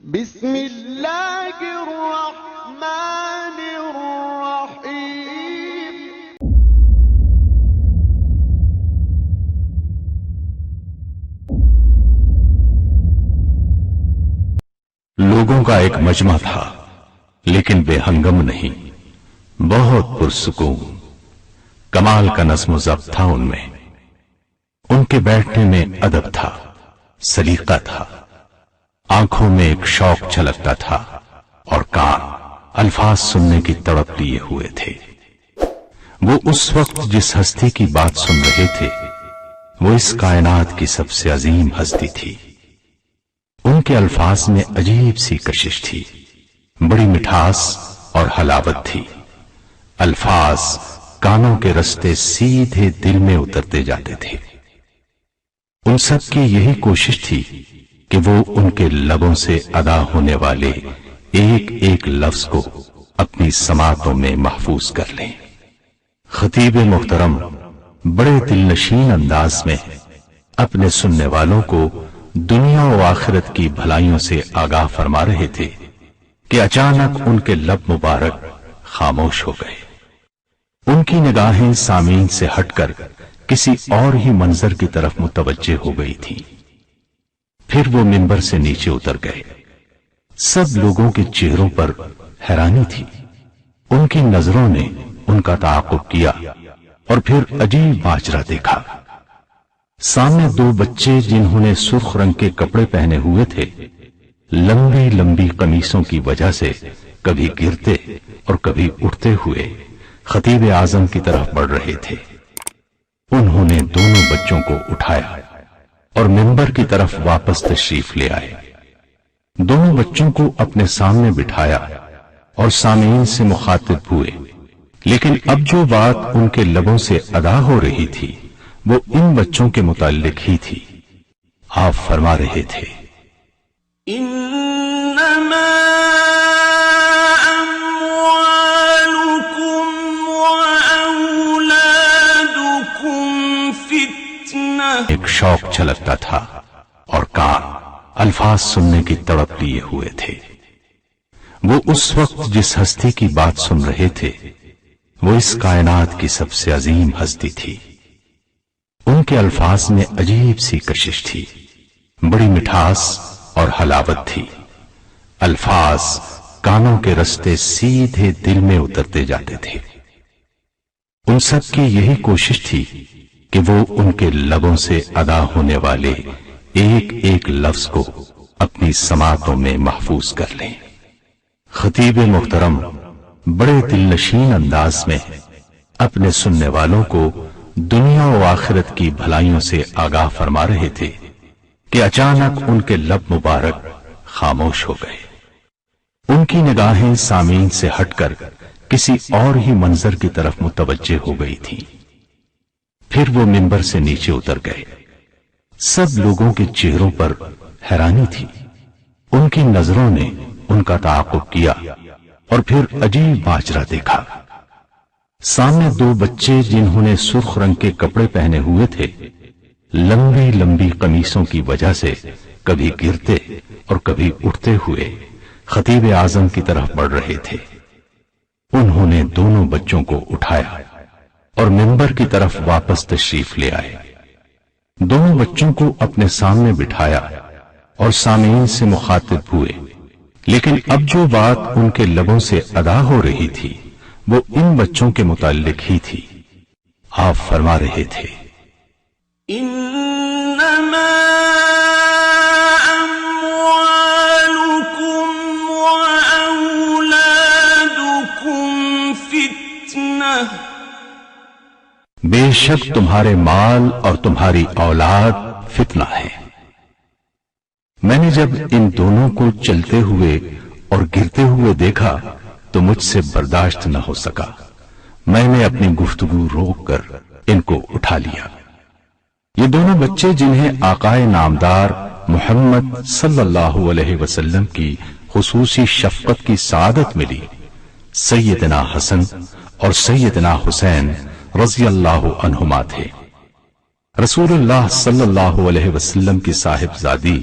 بسم اللہ الرحمن الرحیم۔ لوگوں کا ایک مجمع تھا لیکن بے ہنگم نہیں، بہت پرسکون، کمال کا نظم و ضبط تھا ان میں۔ ان کے بیٹھنے میں ادب تھا، سلیقہ تھا، آنکھوں میں ایک شوق چھلکتا تھا اور کان الفاظ سننے کی تڑپ لیے ہوئے تھے۔ وہ اس وقت جس ہستی کی بات سن رہے تھے وہ اس کائنات کی سب سے عظیم ہستی تھی۔ ان کے الفاظ میں عجیب سی کشش تھی، بڑی مٹھاس اور حلاوت تھی۔ الفاظ کانوں کے رستے سیدھے دل میں اترتے جاتے تھے۔ ان سب کی یہی کوشش تھی کہ وہ ان کے لبوں سے ادا ہونے والے ایک ایک لفظ کو اپنی سماعتوں میں محفوظ کر لیں۔ خطیب محترم بڑے دل نشین انداز میں اپنے سننے والوں کو دنیا و آخرت کی بھلائیوں سے آگاہ فرما رہے تھے کہ اچانک ان کے لب مبارک خاموش ہو گئے۔ ان کی نگاہیں سامعین سے ہٹ کر کسی اور ہی منظر کی طرف متوجہ ہو گئی تھیں۔ پھر وہ منبر سے نیچے اتر گئے۔ سب لوگوں کے چہروں پر حیرانی تھی۔ ان کی نظروں نے ان کا تعاقب کیا اور پھر عجیب ماجرا دیکھا۔ سامنے دو بچے جنہوں نے سرخ رنگ کے کپڑے پہنے ہوئے تھے، لمبی لمبی قمیصوں کی وجہ سے کبھی گرتے اور کبھی اٹھتے ہوئے خطیب اعظم کی طرف بڑھ رہے تھے۔ انہوں نے دونوں بچوں کو اٹھایا اور منبر کی طرف واپس تشریف لے آئے۔ دونوں بچوں کو اپنے سامنے بٹھایا اور سامعین سے مخاطب ہوئے، لیکن اب جو بات ان کے لبوں سے ادا ہو رہی تھی وہ ان بچوں کے متعلق ہی تھی۔ آپ فرما رہے تھے، انما اموالکم واولادکم فتنہ۔ ایک شوق چھلکتا تھا اور کان الفاظ سننے کی تڑپ لیے ہوئے تھے۔ وہ اس وقت جس ہستی کی بات سن رہے تھے وہ اس کائنات کی سب سے عظیم ہستی تھی۔ ان کے الفاظ میں عجیب سی کشش تھی، بڑی مٹھاس اور حلاوت تھی۔ الفاظ کانوں کے رستے سیدھے دل میں اترتے جاتے تھے۔ ان سب کی یہی کوشش تھی کہ وہ ان کے لبوں سے ادا ہونے والے ایک ایک لفظ کو اپنی سماعتوں میں محفوظ کر لیں۔ خطیب محترم بڑے دل نشین انداز میں اپنے سننے والوں کو دنیا و آخرت کی بھلائیوں سے آگاہ فرما رہے تھے کہ اچانک ان کے لب مبارک خاموش ہو گئے۔ ان کی نگاہیں سامعین سے ہٹ کر کسی اور ہی منظر کی طرف متوجہ ہو گئی تھیں۔ پھر وہ منبر سے نیچے اتر گئے۔ سب لوگوں کے چہروں پر حیرانی تھی۔ ان کی نظروں نے ان کا تعاقب کیا اور پھر عجیب ماجرا دیکھا۔ سامنے دو بچے جنہوں نے سرخ رنگ کے کپڑے پہنے ہوئے تھے، لمبی لمبی قمیصوں کی وجہ سے کبھی گرتے اور کبھی اٹھتے ہوئے خطیب اعظم کی طرف بڑھ رہے تھے۔ انہوں نے دونوں بچوں کو اٹھایا اور منبر کی طرف واپس تشریف لے آئے۔ دونوں بچوں کو اپنے سامنے بٹھایا اور سامعین سے مخاطب ہوئے، لیکن اب جو بات ان کے لبوں سے ادا ہو رہی تھی وہ ان بچوں کے متعلق ہی تھی۔ آپ فرما رہے تھے، انما اموالکم واولادکم فتنہ۔ بے شک تمہارے مال اور تمہاری اولاد فتنہ ہے۔ میں نے جب ان دونوں کو چلتے ہوئے اور گرتے ہوئے دیکھا تو مجھ سے برداشت نہ ہو سکا۔ میں نے اپنی گفتگو روک کر ان کو اٹھا لیا۔ یہ دونوں بچے جنہیں آقائے نامدار محمد صلی اللہ علیہ وسلم کی خصوصی شفقت کی سعادت ملی، سیدنا حسن اور سیدنا حسین رضی اللہ عنہما تھے۔ رسول اللہ صلی اللہ علیہ وسلم کی صاحبزادی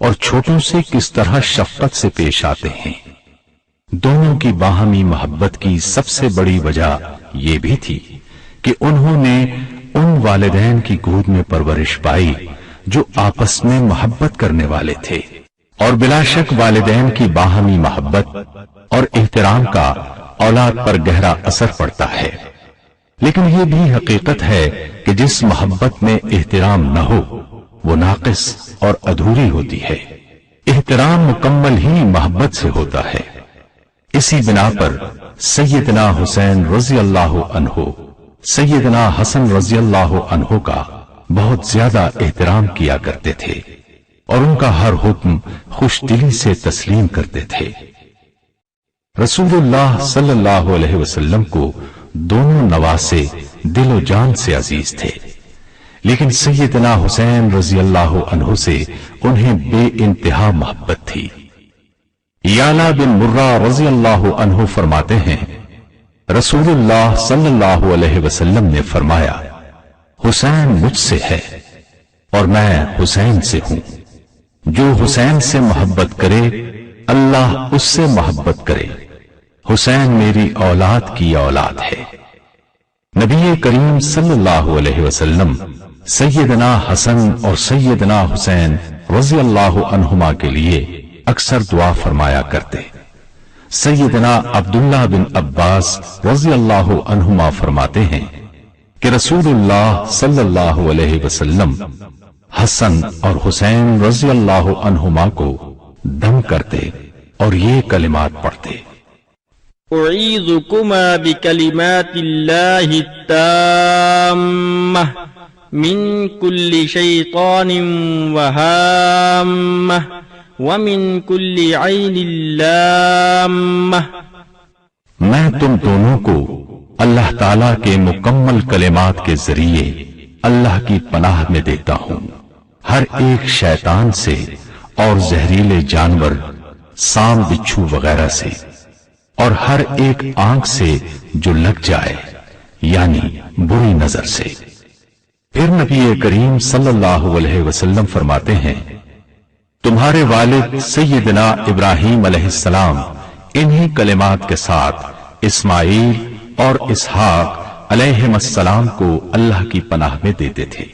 اور چھوٹوں سے کس طرح شفقت سے پیش آتے ہیں۔ دونوں کی باہمی محبت کی سب سے بڑی وجہ یہ بھی تھی کہ انہوں نے ان والدین کی گود میں پرورش پائی جو آپس میں محبت کرنے والے تھے، اور بلا شک والدین کی باہمی محبت اور احترام کا اولاد پر گہرا اثر پڑتا ہے، لیکن یہ بھی حقیقت ہے کہ جس محبت میں احترام نہ ہو وہ ناقص اور ادھوری ہوتی ہے۔ احترام مکمل ہی محبت سے ہوتا ہے۔ اسی بنا پر سیدنا حسین رضی اللہ عنہ سیدنا حسن رضی اللہ عنہ کا بہت زیادہ احترام کیا کرتے تھے اور ان کا ہر حکم خوش دلی سے تسلیم کرتے تھے۔ رسول اللہ صلی اللہ علیہ وسلم کو دونوں نواسے دل و جان سے عزیز تھے، لیکن سیدنا حسین رضی اللہ عنہ سے انہیں بے انتہا محبت تھی۔ یعلا بن مرہ رضی اللہ عنہ فرماتے ہیں، رسول اللہ صلی اللہ علیہ وسلم نے فرمایا، حسین مجھ سے ہے اور میں حسین سے ہوں، جو حسین سے محبت کرے اللہ اس سے محبت کرے، حسین میری اولاد کی اولاد ہے۔ نبی کریم صلی اللہ علیہ وسلم سیدنا حسن اور سیدنا حسین رضی اللہ عنہما کے لیے اکثر دعا فرمایا کرتے۔ سیدنا عبداللہ بن عباس رضی اللہ عنہما فرماتے ہیں کہ رسول اللہ صلی اللہ علیہ وسلم حسن اور حسین رضی اللہ عنہما کو دم کرتے اور یہ کلمات پڑھتے، اعیذکما بکلمات اللہ التامہ من کل شیطان وہامہ ومن کل عین لامہ۔ میں تم دونوں کو اللہ تعالیٰ کے مکمل کلمات کے ذریعے اللہ کی پناہ میں دیتا ہوں، ہر ایک شیطان سے اور زہریلے جانور، سام بچھو وغیرہ سے، اور ہر ایک آنکھ سے جو لگ جائے یعنی بری نظر سے۔ پھر نبی کریم صلی اللہ علیہ وسلم فرماتے ہیں، تمہارے والد سیدنا ابراہیم علیہ السلام انہی کلمات کے ساتھ اسماعیل اور اسحاق علیہم السلام کو اللہ کی پناہ میں دیتے تھے۔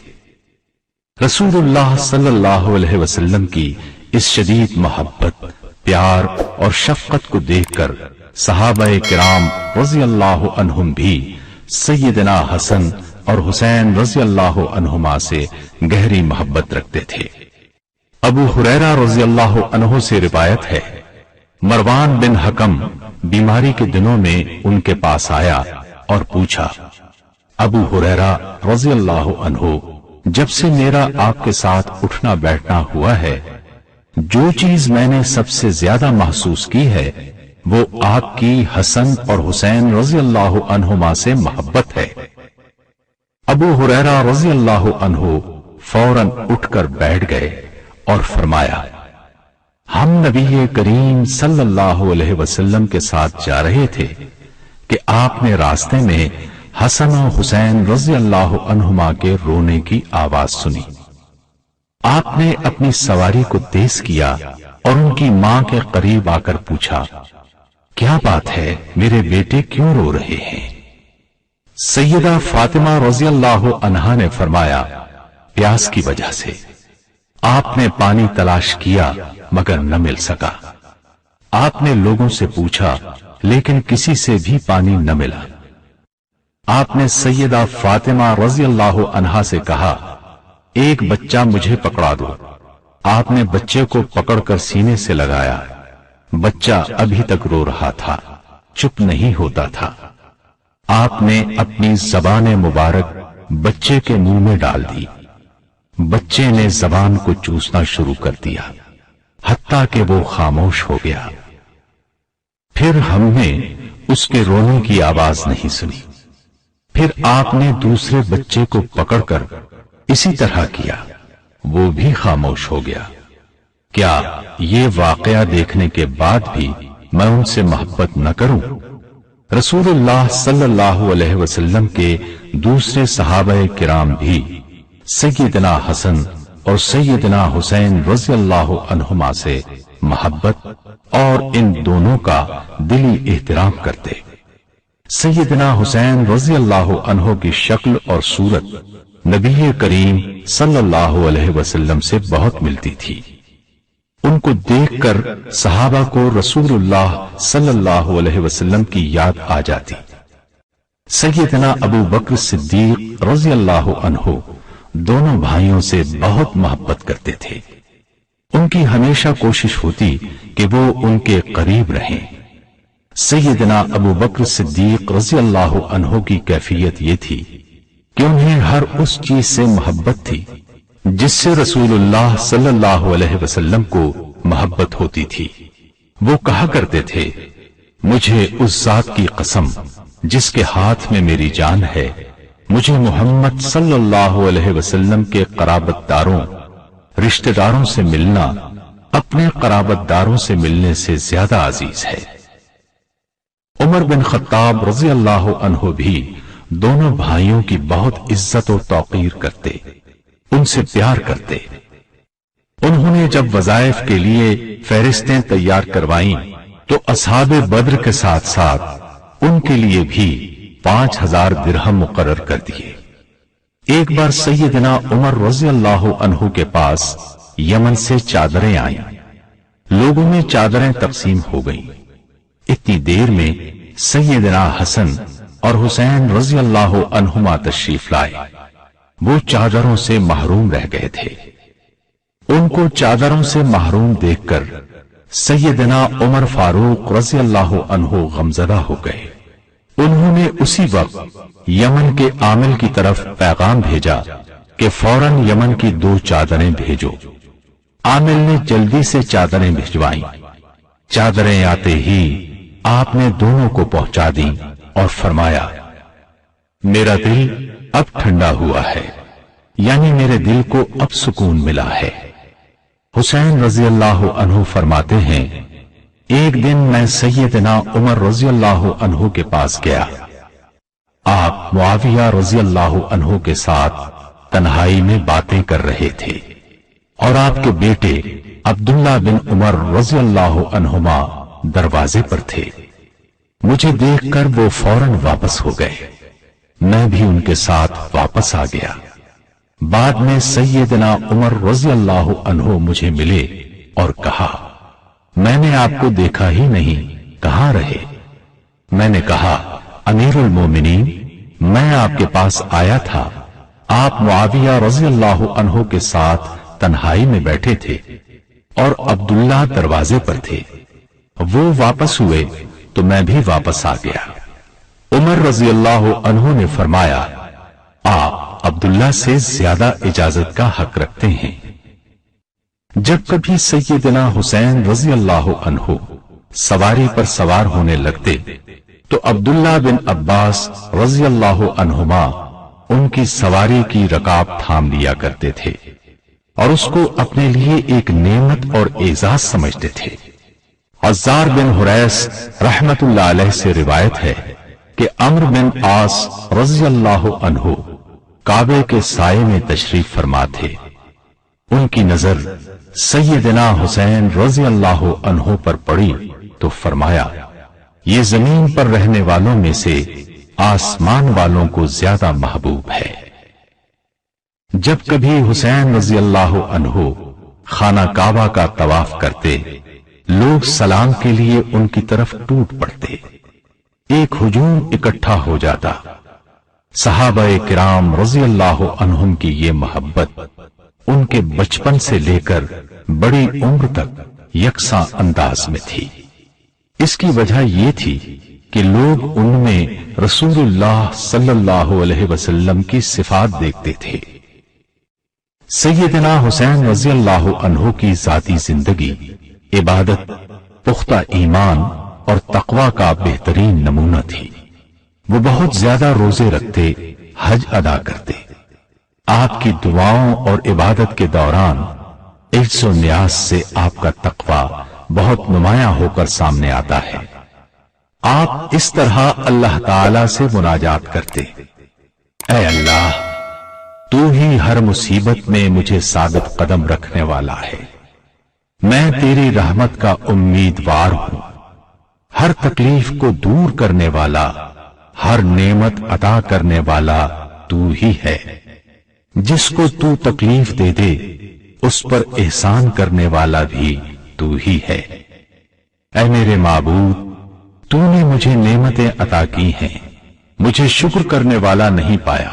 رسول اللہ صلی اللہ علیہ وسلم کی اس شدید محبت، پیار اور شفقت کو دیکھ کر صحابہ کرام رضی اللہ عنہم بھی سیدنا حسن اور حسین رضی اللہ عنہما سے گہری محبت رکھتے تھے۔ ابو ہریرہ رضی اللہ عنہ سے روایت ہے، مروان بن حکم بیماری کے دنوں میں ان کے پاس آیا اور پوچھا، ابو ہریرہ رضی اللہ عنہ، جب سے میرا آپ کے ساتھ اٹھنا بیٹھنا ہوا ہے، جو چیز میں نے سب سے زیادہ محسوس کی ہے وہ آپ کی حسن اور حسین رضی اللہ عنہما سے محبت ہے۔ ابو ہریرہ رضی اللہ عنہ فوراً اٹھ کر بیٹھ گئے اور فرمایا، ہم نبی کریم صلی اللہ علیہ وسلم کے ساتھ جا رہے تھے کہ آپ نے راستے میں حسن و حسین رضی اللہ عنہما کے رونے کی آواز سنی۔ آپ نے اپنی سواری کو تیز کیا اور ان کی ماں کے قریب آ کر پوچھا، کیا بات ہے، میرے بیٹے کیوں رو رہے ہیں؟ سیدہ فاطمہ رضی اللہ عنہا نے فرمایا، پیاس کی وجہ سے۔ آپ نے پانی تلاش کیا مگر نہ مل سکا۔ آپ نے لوگوں سے پوچھا لیکن کسی سے بھی پانی نہ ملا۔ آپ نے سیدہ فاطمہ رضی اللہ عنہا سے کہا، ایک بچہ مجھے پکڑا دو۔ آپ نے بچے کو پکڑ کر سینے سے لگایا۔ بچہ ابھی تک رو رہا تھا، چپ نہیں ہوتا تھا۔ آپ نے اپنی زبان مبارک بچے کے منہ میں ڈال دی۔ بچے نے زبان کو چوسنا شروع کر دیا، حتیٰ کہ وہ خاموش ہو گیا۔ پھر ہم نے اس کے رونے کی آواز نہیں سنی۔ پھر آپ نے دوسرے بچے کو پکڑ کر اسی طرح کیا، وہ بھی خاموش ہو گیا۔ کیا یہ واقعہ دیکھنے کے بعد بھی میں ان سے محبت نہ کروں؟ رسول اللہ صلی اللہ علیہ وسلم کے دوسرے صحابہ کرام بھی سیدنا حسن اور سیدنا حسین رضی اللہ عنہما سے محبت اور ان دونوں کا دلی احترام کرتے۔ سیدنا حسین رضی اللہ عنہ کی شکل اور صورت نبی کریم صلی اللہ علیہ وسلم سے بہت ملتی تھی۔ ان کو دیکھ کر صحابہ کو رسول اللہ صلی اللہ علیہ وسلم کی یاد آ جاتی۔ سیدنا ابو بکر صدیق رضی اللہ عنہ دونوں بھائیوں سے بہت محبت کرتے تھے۔ ان کی ہمیشہ کوشش ہوتی کہ وہ ان کے قریب رہیں۔ سیدنا ابو بکر صدیق رضی اللہ عنہ کی کیفیت یہ تھی کہ انہیں ہر اس چیز سے محبت تھی جس سے رسول اللہ صلی اللہ علیہ وسلم کو محبت ہوتی تھی۔ وہ کہا کرتے تھے، مجھے اس ذات کی قسم جس کے ہاتھ میں میری جان ہے، مجھے محمد صلی اللہ علیہ وسلم کے قرابت داروں رشتہ داروں سے ملنا اپنے قرابت داروں سے ملنے سے زیادہ عزیز ہے۔ عمر بن خطاب رضی اللہ عنہ بھی دونوں بھائیوں کی بہت عزت و توقیر کرتے، ان سے پیار کرتے۔ انہوں نے جب وظائف کے لیے فہرستیں تیار کروائیں تو اصحاب بدر کے ساتھ ساتھ ان کے لیے بھی 5000 درہم مقرر کر دیے۔ ایک بار سیدنا عمر رضی اللہ عنہ کے پاس یمن سے چادریں آئیں، لوگوں میں چادریں تقسیم ہو گئیں۔ اتنی دیر میں سیدنا حسن اور حسین رضی اللہ عنہما تشریف لائے۔ وہ چادروں سے محروم رہ گئے تھے۔ ان کو چادروں سے محروم دیکھ کر سیدنا عمر فاروق رضی اللہ عنہ غمزدہ ہو گئے۔ انہوں نے اسی وقت یمن کے عامل کی طرف پیغام بھیجا کہ فوراً یمن کی 2 چادریں بھیجو۔ عامل نے جلدی سے چادریں بھجوائیں۔ چادریں آتے ہی آپ نے دونوں کو پہنچا دیں اور فرمایا، میرا دل اب ٹھنڈا ہوا ہے، یعنی میرے دل کو اب سکون ملا ہے۔ حسین رضی اللہ عنہ فرماتے ہیں، ایک دن میں سیدنا عمر رضی اللہ عنہ کے پاس گیا۔ آپ معاویہ رضی اللہ عنہ کے ساتھ تنہائی میں باتیں کر رہے تھے اور آپ کے بیٹے عبداللہ بن عمر رضی اللہ عنہما دروازے پر تھے۔ مجھے دیکھ کر وہ فوراً واپس ہو گئے۔ میں بھی ان کے ساتھ واپس آ گیا۔ بعد میں سیدنا عمر رضی اللہ عنہ مجھے ملے اور کہا، میں نے آپ کو دیکھا ہی نہیں، کہاں رہے؟ میں نے کہا، امیر المومنین، میں آپ کے پاس آیا تھا، آپ معاویہ رضی اللہ عنہ کے ساتھ تنہائی میں بیٹھے تھے اور عبداللہ دروازے پر تھے۔ وہ واپس ہوئے تو میں بھی واپس آ گیا۔ عمر رضی اللہ عنہ نے فرمایا، آپ عبداللہ سے زیادہ اجازت کا حق رکھتے ہیں۔ جب کبھی سیدنا حسین رضی اللہ عنہ سواری پر سوار ہونے لگتے تو عبداللہ بن عباس رضی اللہ عنہما ان کی سواری کی رکاب تھام لیا کرتے تھے اور اس کو اپنے لیے ایک نعمت اور اعزاز سمجھتے تھے۔ عزار بن حریث رحمت اللہ علیہ سے روایت ہے کہ عمرو بن عاص رضی اللہ عنہ کعبے کے سائے میں تشریف فرما تھے۔ ان کی نظر سیدنا حسین رضی اللہ عنہ پر پڑی تو فرمایا، یہ زمین پر رہنے والوں میں سے آسمان والوں کو زیادہ محبوب ہے۔ جب کبھی حسین رضی اللہ عنہ خانہ کعبہ کا طواف کرتے، لوگ سلام کے لیے ان کی طرف ٹوٹ پڑتے، ایک ہجوم اکٹھا ہو جاتا۔ صحابہ کرام رضی اللہ عنہم کی یہ محبت ان کے بچپن سے لے کر بڑی عمر تک یکساں انداز میں تھی۔ اس کی وجہ یہ تھی کہ لوگ ان میں رسول اللہ صلی اللہ علیہ وسلم کی صفات دیکھتے تھے۔ سیدنا حسین رضی اللہ عنہ کی ذاتی زندگی عبادت، پختہ ایمان اور تقوی کا بہترین نمونہ تھی۔ وہ بہت زیادہ روزے رکھتے، حج ادا کرتے۔ آپ کی دعاؤں اور عبادت کے دوران عجز و نیاز سے آپ کا تقوی بہت نمایاں ہو کر سامنے آتا ہے۔ آپ اس طرح اللہ تعالی سے مناجات کرتے، اے اللہ، تو ہی ہر مصیبت میں مجھے ثابت قدم رکھنے والا ہے۔ میں تیری رحمت کا امیدوار ہوں۔ ہر تکلیف کو دور کرنے والا، ہر نعمت عطا کرنے والا تو ہی ہے۔ جس کو تو تکلیف دے دے اس پر احسان کرنے والا بھی تو ہی ہے۔ اے میرے معبود، تو نے مجھے نعمتیں عطا کی ہیں، مجھے شکر کرنے والا نہیں پایا،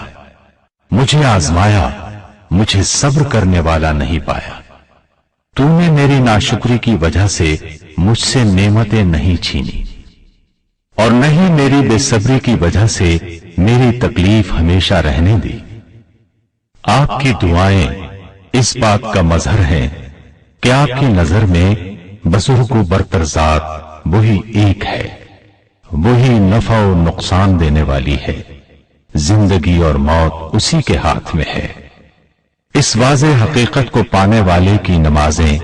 مجھے آزمایا، مجھے صبر کرنے والا نہیں پایا۔ تو نے میری ناشکری کی وجہ سے مجھ سے نعمتیں نہیں چھینی، اور نہ ہی میری بے صبری کی وجہ سے میری تکلیف ہمیشہ رہنے دی۔ آپ کی دعائیں اس بات کا مظہر ہیں کہ آپ کی نظر میں بزرگ و برتر ذات وہی ایک ہے، وہی نفع و نقصان دینے والی ہے، زندگی اور موت اسی کے ہاتھ میں ہے۔ اس واضح حقیقت کو پانے والے کی نمازیں،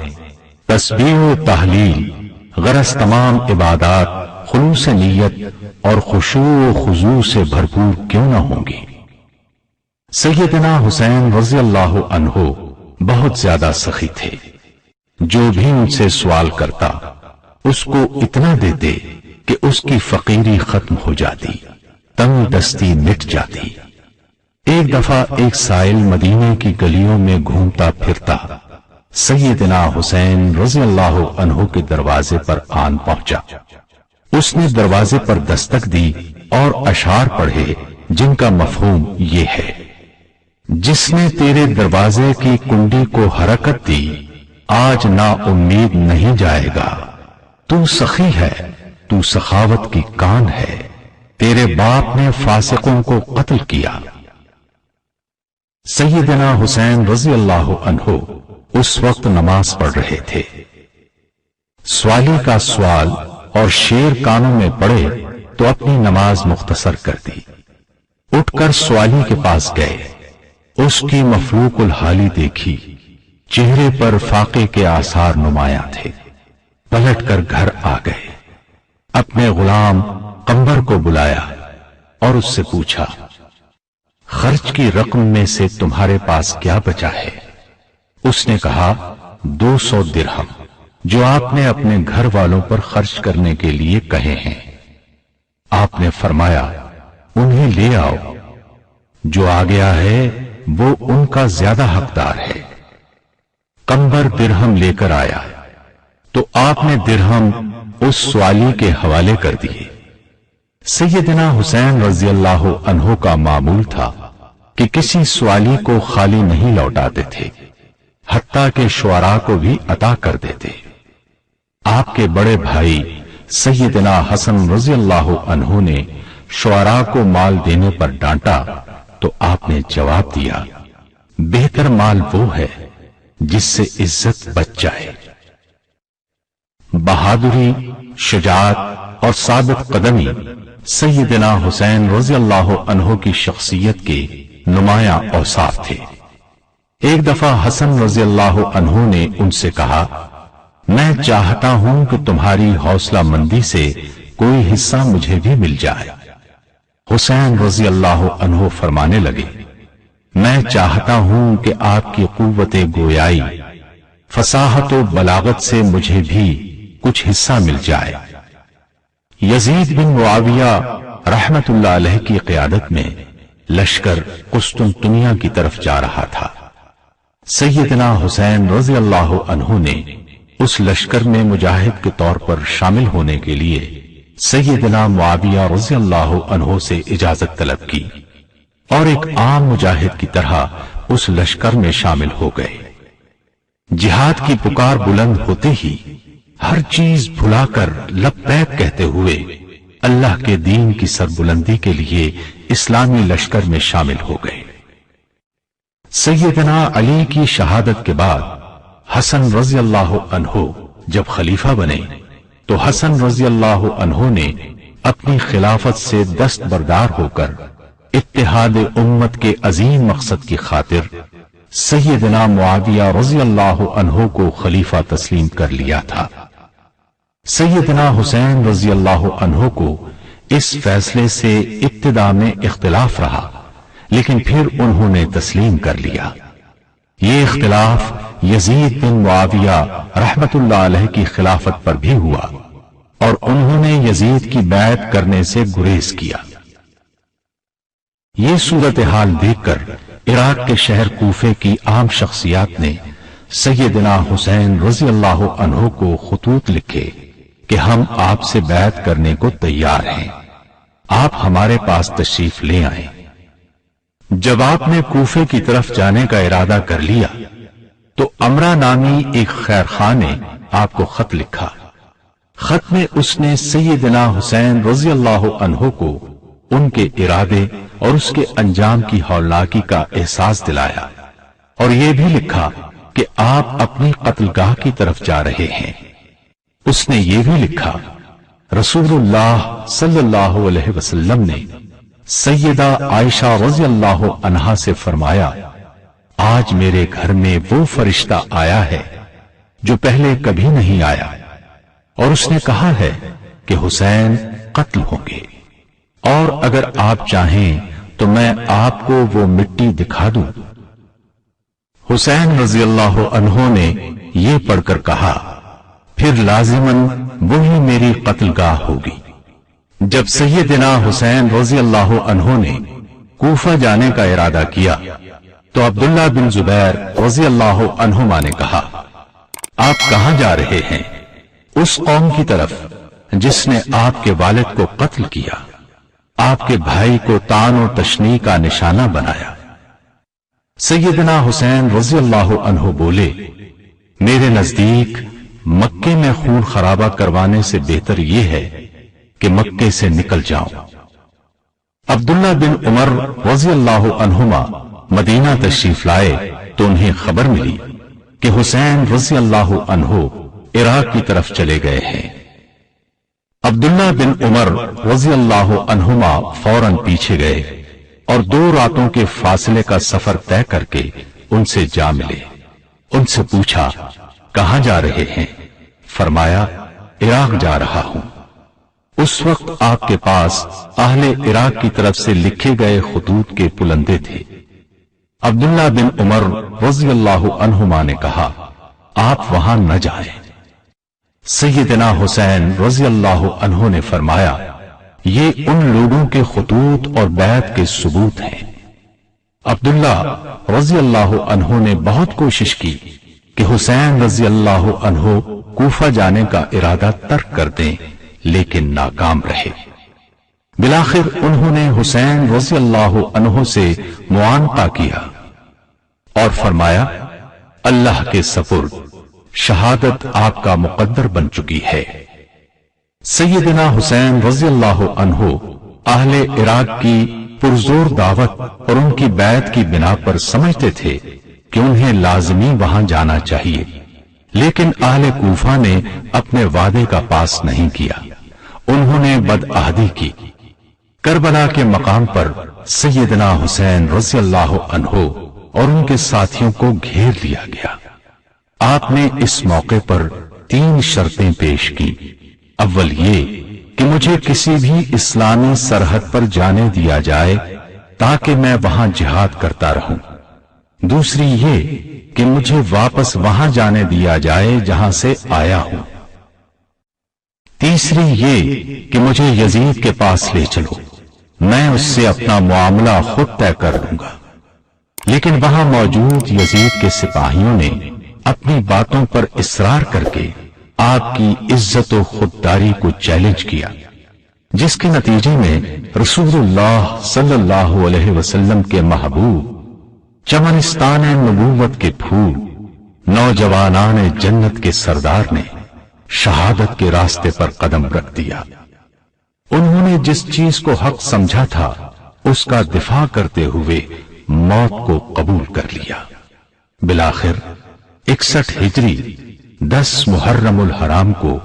تسبیح و تحلیل، غرض تمام عبادات خلوص نیت اور خشوع و خضوع سے بھرپور کیوں نہ ہوں گی۔ سیدنا حسین رضی اللہ عنہ بہت زیادہ سخی تھے۔ جو بھی ان سے سوال کرتا اس کو اتنا دیتے کہ اس کی فقیری ختم ہو جاتی، تنگ دستی مٹ جاتی۔ ایک دفعہ ایک سائل مدینے کی گلیوں میں گھومتا پھرتا سیدنا حسین رضی اللہ عنہ کے دروازے پر آن پہنچا۔ اس نے دروازے پر دستک دی اور اشعار پڑھے جن کا مفہوم یہ ہے: جس نے تیرے دروازے کی کنڈی کو حرکت دی آج نا امید نہیں جائے گا۔ تو سخی ہے، تو سخاوت کی کان ہے، تیرے باپ نے فاسقوں کو قتل کیا۔ سیدنا حسین رضی اللہ عنہ اس وقت نماز پڑھ رہے تھے۔ سوالی کا سوال اور شیر کانوں میں پڑے تو اپنی نماز مختصر کر دی۔ اٹھ کر سوالی کے پاس گئے، اس کی مفلوق الحالی دیکھی، چہرے پر فاقے کے آثار نمایاں تھے۔ پلٹ کر گھر آ گئے، اپنے غلام قمبر کو بلایا اور اس سے پوچھا، خرچ کی رقم میں سے تمہارے پاس کیا بچا ہے؟ اس نے کہا 200 درہم جو آپ نے اپنے گھر والوں پر خرچ کرنے کے لیے کہے ہیں۔ آپ نے فرمایا انہیں لے آؤ، جو آ گیا ہے وہ ان کا زیادہ حقدار ہے۔ قمبر درہم لے کر آیا تو آپ نے درہم اس سوالی کے حوالے کر دیے۔ سیدنا حسین رضی اللہ عنہ کا معمول تھا کہ کسی سوالی کو خالی نہیں لوٹاتے تھے، حتیٰ کہ شعراء کو بھی عطا کر دیتے۔ آپ کے بڑے بھائی سیدنا حسن رضی اللہ عنہ نے شعراء کو مال دینے پر ڈانٹا تو آپ نے جواب دیا، بہتر مال وہ ہے جس سے عزت بچ جائے۔ بہادری، شجاعت اور ثابت قدمی سیدنا حسین رضی اللہ عنہ کی شخصیت کے نمایاں اوصاف تھے۔ ایک دفعہ حسن رضی اللہ عنہ نے ان سے کہا، میں چاہتا ہوں کہ تمہاری حوصلہ مندی سے کوئی حصہ مجھے بھی مل جائے۔ حسین رضی اللہ عنہ فرمانے لگے، میں چاہتا ہوں کہ آپ کی قوت گویائی، فصاحت و بلاغت سے مجھے بھی کچھ حصہ مل جائے۔ یزید بن معاویہ رحمت اللہ علیہ کی قیادت میں لشکر قسطنطنیہ کی طرف جا رہا تھا۔ سیدنا حسین رضی اللہ عنہ نے اس لشکر میں مجاہد کے طور پر شامل ہونے کے لیے سیدنا معاویہ رضی اللہ عنہ سے اجازت طلب کی اور ایک عام مجاہد کی طرح اس لشکر میں شامل ہو گئے۔ جہاد کی پکار بلند ہوتے ہی ہر چیز بھلا کر لبیک کہتے ہوئے اللہ کے دین کی سربلندی کے لیے اسلامی لشکر میں شامل ہو گئے۔ سیدنا علی کی شہادت کے بعد حسن رضی اللہ عنہ جب خلیفہ بنے تو حسن رضی اللہ عنہ نے اپنی خلافت سے دستبردار ہو کر اتحاد امت کے عظیم مقصد کی خاطر سیدنا معاویہ رضی اللہ عنہ کو خلیفہ تسلیم کر لیا تھا۔ سیدنا حسین رضی اللہ عنہ کو اس فیصلے سے ابتدا میں اختلاف رہا، لیکن پھر انہوں نے تسلیم کر لیا۔ یہ اختلاف یزید بن معاویہ رحمت اللہ علیہ کی خلافت پر بھی ہوا اور انہوں نے یزید کی بیعت کرنے سے گریز کیا۔ یہ صورتحال دیکھ کر عراق کے شہر کوفے کی عام شخصیات نے سیدنا حسین رضی اللہ عنہ کو خطوط لکھے کہ ہم آپ سے بیعت کرنے کو تیار ہیں، آپ ہمارے پاس تشریف لے آئیں۔ جب آپ نے کوفے کی طرف جانے کا ارادہ کر لیا تو امرا نامی ایک خیر خواہ نے آپ کو خط لکھا۔ خط میں اس نے سیدنا حسین رضی اللہ عنہ کو ان کے ارادے اور اس کے انجام کی ہولناکی کا احساس دلایا، اور یہ بھی لکھا کہ آپ اپنی قتل گاہ کی طرف جا رہے ہیں۔ اس نے یہ بھی لکھا، رسول اللہ صلی اللہ علیہ وسلم نے سیدہ عائشہ رضی اللہ عنہا سے فرمایا، آج میرے گھر میں وہ فرشتہ آیا ہے جو پہلے کبھی نہیں آیا، اور اس نے کہا ہے کہ حسین قتل ہوں گے، اور اگر آپ چاہیں تو میں آپ کو وہ مٹی دکھا دوں۔ حسین رضی اللہ عنہ نے یہ پڑھ کر کہا، پھر لازماً وہی میری قتل گاہ ہوگی۔ جب سیدنا حسین رضی اللہ عنہ نے کوفہ جانے کا ارادہ کیا تو عبداللہ بن زبیر رضی اللہ عنہما نے کہا، آپ کہاں جا رہے ہیں؟ اس قوم کی طرف جس نے آپ کے والد کو قتل کیا، آپ کے بھائی کو طعن و تشنیع کا نشانہ بنایا۔ سیدنا حسین رضی اللہ عنہ بولے، میرے نزدیک مکے میں خون خرابہ کروانے سے بہتر یہ ہے کہ مکے سے نکل جاؤں۔ عبداللہ بن عمر رضی اللہ عنہما مدینہ تشریف لائے تو انہیں خبر ملی کہ حسین رضی اللہ عنہ عراق کی طرف چلے گئے ہیں۔ عبداللہ بن عمر رضی اللہ عنہما فوراً پیچھے گئے اور 2 راتوں کے فاصلے کا سفر طے کر کے ان سے جا ملے۔ ان سے پوچھا، کہاں جا رہے ہیں؟ فرمایا، عراق جا رہا ہوں۔ اس وقت آپ کے پاس اہل عراق کی طرف سے لکھے گئے خطوط کے پلندے تھے۔ عبداللہ بن عمر رضی اللہ عنہما نے کہا، آپ وہاں نہ جائیں۔ سیدنا حسین رضی اللہ عنہ نے فرمایا، یہ ان لوگوں کے خطوط اور بیعت کے ثبوت ہیں۔ عبداللہ رضی اللہ عنہ نے بہت کوشش کی کہ حسین رضی اللہ عنہ کوفہ جانے کا ارادہ ترک کر دیں، لیکن ناکام رہے۔ بالآخر انہوں نے حسین رضی اللہ عنہ سے معانقہ کیا اور فرمایا، اللہ کے سپرد، شہادت آپ کا مقدر بن چکی ہے۔ سیدنا حسین رضی اللہ عنہ اہل عراق کی پرزور دعوت اور ان کی بیعت کی بنا پر سمجھتے تھے کہ انہیں لازمی وہاں جانا چاہیے، لیکن اہل کوفہ نے اپنے وعدے کا پاس نہیں کیا، انہوں نے بدعہدی کی۔ کربلا کے مقام پر سیدنا حسین رضی اللہ عنہ اور ان کے ساتھیوں کو گھیر لیا گیا۔ آپ نے اس موقع پر 3 شرطیں پیش کی۔ اول یہ کہ مجھے کسی بھی اسلامی سرحد پر جانے دیا جائے تاکہ میں وہاں جہاد کرتا رہوں۔ دوسری یہ کہ مجھے واپس وہاں جانے دیا جائے جہاں سے آیا ہوں۔ تیسری یہ کہ مجھے یزید کے پاس لے چلو، میں اس سے اپنا معاملہ خود طے کر لوں گا۔ لیکن وہاں موجود یزید کے سپاہیوں نے اپنی باتوں پر اصرار کر کے آپ کی عزت و خودداری کو چیلنج کیا، جس کے نتیجے میں رسول اللہ صلی اللہ علیہ وسلم کے محبوب، چمنستان نبوت کے پھول، نوجوانان جنت کے سردار نے شہادت کے راستے پر قدم رکھ دیا۔ انہوں نے جس چیز کو حق سمجھا تھا اس کا دفاع کرتے ہوئے موت کو قبول کر لیا۔ بالآخر 61 ہجری 10 محرم الحرام کو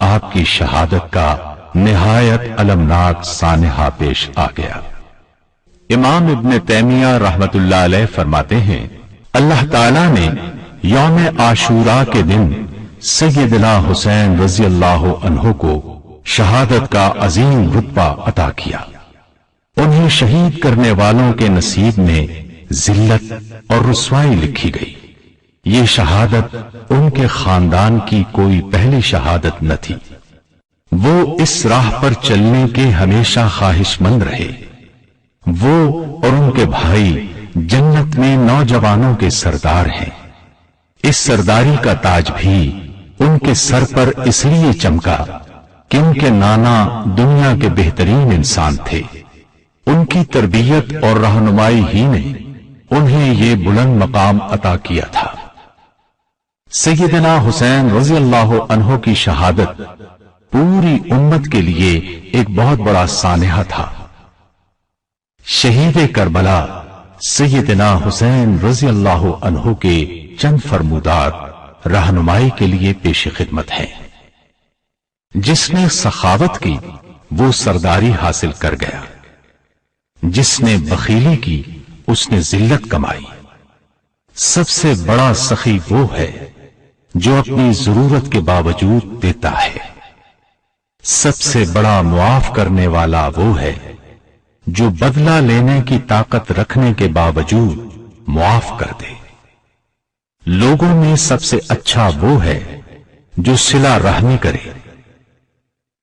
آپ کی شہادت کا نہایت المناک سانحہ پیش آ گیا۔ امام ابن تیمیہ رحمت اللہ علیہ فرماتے ہیں، اللہ تعالیٰ نے یوم عاشوراء کے دن سیدنا حسین رضی اللہ عنہ کو شہادت کا عظیم رتبہ عطا کیا۔ انہیں شہید کرنے والوں کے نصیب میں ذلت اور رسوائی لکھی گئی۔ یہ شہادت ان کے خاندان کی کوئی پہلی شہادت نہ تھی۔ وہ اس راہ پر چلنے کے ہمیشہ خواہش مند رہے۔ وہ اور ان کے بھائی جنت میں نوجوانوں کے سردار ہیں۔ اس سرداری کا تاج بھی ان کے سر پر اس لیے چمکا کہ ان کے نانا دنیا کے بہترین انسان تھے۔ ان کی تربیت اور رہنمائی ہی نے انہیں یہ بلند مقام عطا کیا تھا۔ سیدنا حسین رضی اللہ عنہ کی شہادت پوری امت کے لیے ایک بہت بڑا سانحہ تھا۔ شہید کربلا سیدنا حسین رضی اللہ عنہ کے چند فرمودات رہنمائی کے لیے پیش خدمت ہیں۔ جس نے سخاوت کی وہ سرداری حاصل کر گیا، جس نے بخیلی کی اس نے ذلت کمائی۔ سب سے بڑا سخی وہ ہے جو اپنی ضرورت کے باوجود دیتا ہے۔ سب سے بڑا معاف کرنے والا وہ ہے جو بدلہ لینے کی طاقت رکھنے کے باوجود معاف کر دے۔ لوگوں میں سب سے اچھا وہ ہے جو صلہ رحمی کرے۔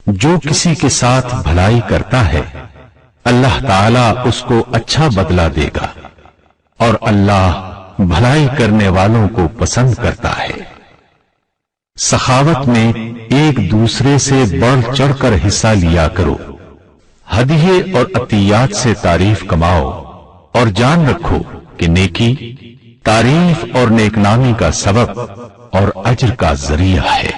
جو کسی کے ساتھ بھلائی کرتا ہے اللہ تعالیٰ اس کو اچھا بدلہ دے گا، اور اللہ بھلائی کرنے والوں کو پسند کرتا ہے۔ سخاوت میں ایک دوسرے سے بڑھ چڑھ کر حصہ لیا کرو۔ ہدیے اور عطیات سے تعریف کماؤ، اور جان رکھو کہ نیکی تعریف اور نیک نامی کا سبب اور اجر کا ذریعہ ہے۔